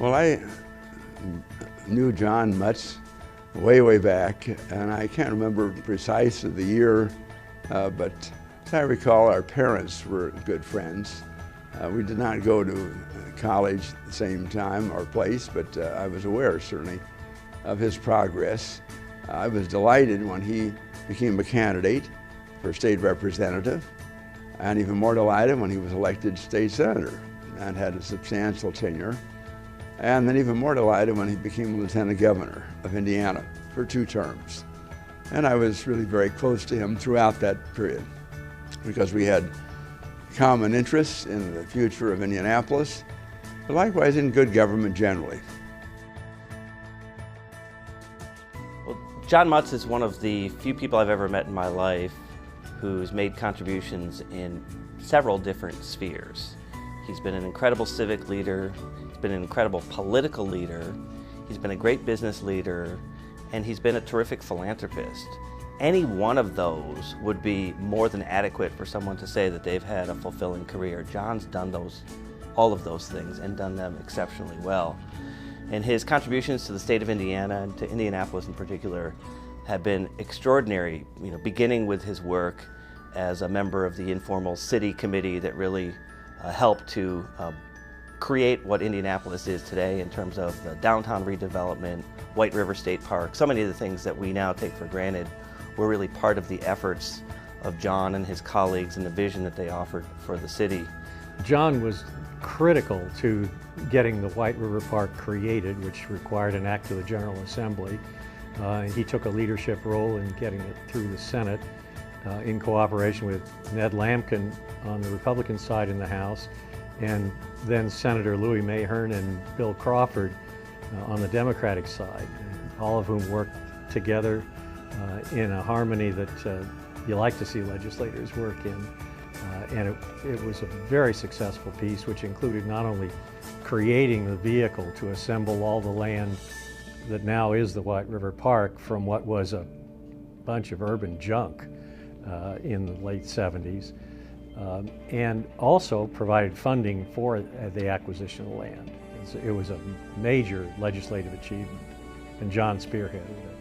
Well, I knew John Mutz way back, and I can't remember precisely the year, but as I recall, our parents were good friends. We did not go to college at the same time or place, but I was aware, certainly, of his progress. I was delighted when he became a candidate for state representative, and even more delighted when he was elected state senator and had a substantial tenure. And then even more delighted when he became lieutenant governor of Indiana for 2 terms. And I was really very close to him throughout that period because we had common interests in the future of Indianapolis, but likewise in good government generally. Well, John Mutz is one of the few people I've ever met in my life who's made contributions in several different spheres. He's been an incredible civic leader, he's been an incredible political leader, he's been a great business leader, and he's been a terrific philanthropist. Any one of those would be more than adequate for someone to say that they've had a fulfilling career. John's done all of those things and done them exceptionally well. And his contributions to the state of Indiana and to Indianapolis in particular have been extraordinary, beginning with his work as a member of the informal city committee that really helped to create what Indianapolis is today in terms of the downtown redevelopment, White River State Park. So many of the things that we now take for granted were really part of the efforts of John and his colleagues and the vision that they offered for the city. John was critical to getting the White River Park created, which required an act of the General Assembly. He took a leadership role in getting it through the Senate in cooperation with Ned Lampkin on the Republican side in the House, and then Senator Louis Mahern and Bill Crawford on the Democratic side, all of whom worked together in a harmony that you like to see legislators work in. And it was a very successful piece, which included not only creating the vehicle to assemble all the land that now is the White River Park from what was a bunch of urban junk in the late 70s, and also provided funding for the acquisition of land. It was a major legislative achievement, and John spearheaded it.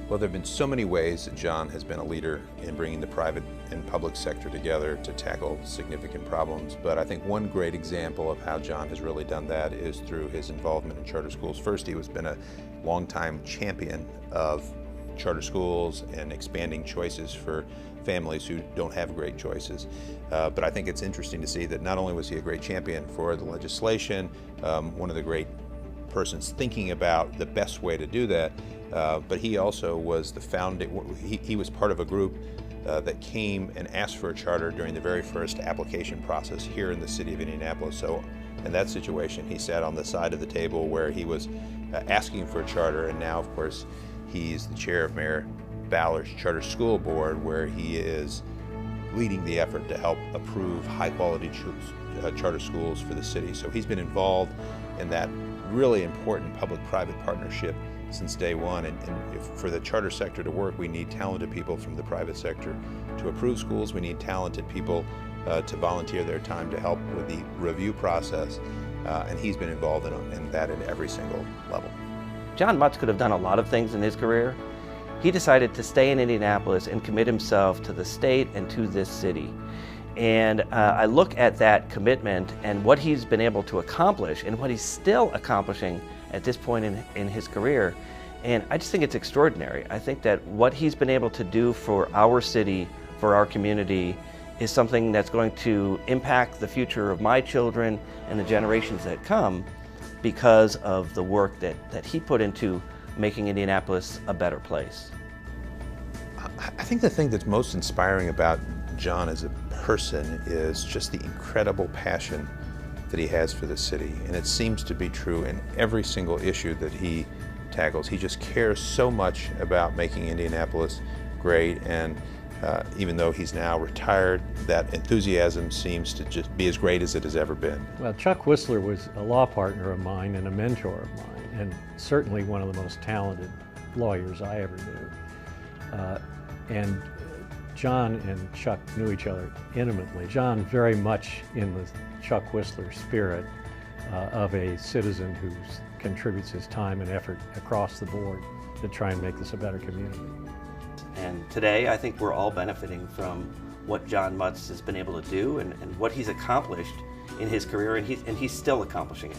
Well, there have been so many ways that John has been a leader in bringing the private and public sector together to tackle significant problems, but I think one great example of how John has really done that is through his involvement in charter schools. First, he has been a longtime champion of charter schools and expanding choices for families who don't have great choices. But I think it's interesting to see that not only was he a great champion for the legislation, one of the great persons thinking about the best way to do that, but he also was the founding, he was part of a group that came and asked for a charter during the very first application process here in the city of Indianapolis. So in that situation, he sat on the side of the table where he was asking for a charter, and now, of course, he's the chair of Mayor Ballard's Charter School Board, where he is leading the effort to help approve high-quality charter schools for the city. So he's been involved in that really important public-private partnership since day one. And for the charter sector to work, we need talented people from the private sector to approve schools. We need talented people to volunteer their time to help with the review process. And he's been involved in that at every single level. John Mutz could have done a lot of things in his career. He decided to stay in Indianapolis and commit himself to the state and to this city. And I look at that commitment and what he's been able to accomplish and what he's still accomplishing at this point in his career. And I just think it's extraordinary. I think that what he's been able to do for our city, for our community, is something that's going to impact the future of my children and the generations that come because of the work that he put into making Indianapolis a better place. I think the thing that's most inspiring about John as a person is just the incredible passion that he has for the city, and it seems to be true in every single issue that he tackles. He just cares so much about making Indianapolis great, and even though he's now retired, that enthusiasm seems to just be as great as it has ever been. Well, Chuck Whistler was a law partner of mine and a mentor of mine, and certainly one of the most talented lawyers I ever knew. And John and Chuck knew each other intimately. John very much in the Chuck Whistler spirit, of a citizen who contributes his time and effort across the board to try and make this a better community. And today, I think we're all benefiting from what John Mutz has been able to do and what he's accomplished in his career, and he's still accomplishing it.